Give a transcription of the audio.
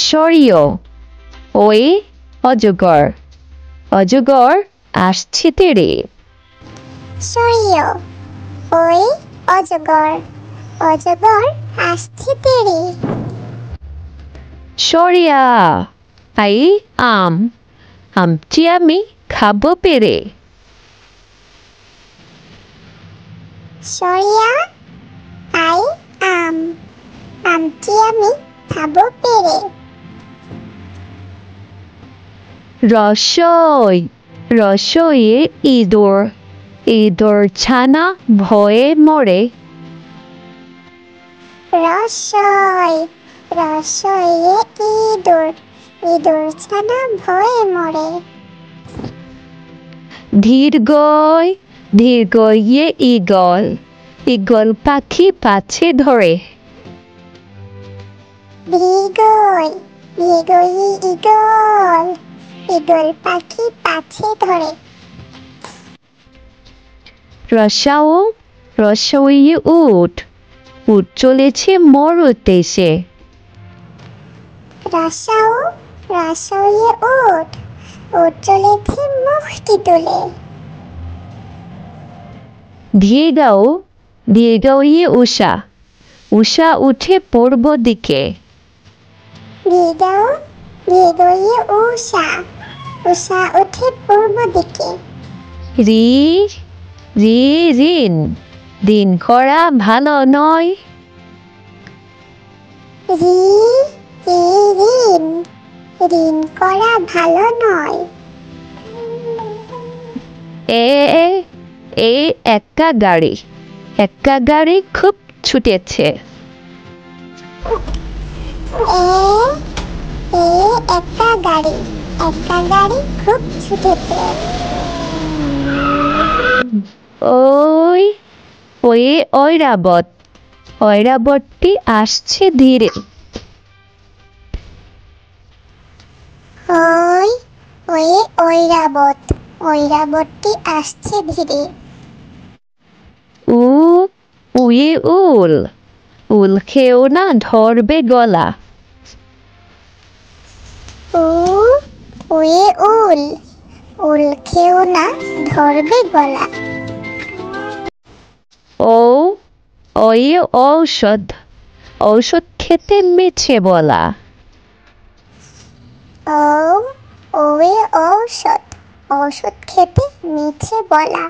সরিও ওই অজগর অজগর আসছে তেড়ে সরিও ওই অজগর অজগর আসছে তেড়ে সরিয়া আই আম আমটি আমি খাবো পেরে সরিয়া আই আম আমটি আমি খাবো পেরে রসই রসইয়ে ইঁদুর ইঁদুর ছানা ভয়ে মরে রসই রসইয়ে ইঁদুর ইঁদুর ছানা ভয়ে মরে দীর্ঘই দীর্ঘইয়ে ঈগল ঈগল পাখি পাছে ধরে দীর্ঘই দীর্ঘই ঈগল ঈগল পাখি পাছে ধরে রসাও রসইয়ে উট উট চলেছে মরুর দেশে রসাও রসইয়ে উট উট চলেছে মুখটি তুলে দীর্ঘাও দীর্ঘইয়ে উষা উষা উঠে পূর্ব দিকে দীর্ঘাও দীর্ঘইয়ে উষা উষা ওঠে পূর্ব দিকে রি রি ঋণ ঋণ করা ভালো নয় রি রি ঋণ ঋণ করা ভালো নয় এ এ একটা গাড়ি খুব ছুটেছে এ একটা গাড়ি খুব ছুটেছে ওই ওই ঐরাবতটি আসছে ধীরে ওই ওই ঐরাবতটি আসছে ধীরে উ উয়ে উল উল খেও না ধরবে গলা উ উয়ে উল উল খেও না ধরবে গলা ও ওই ঔষধ খেতে মিছে বলা ও ওয়ে ঔষধ খেতে মিছে বলা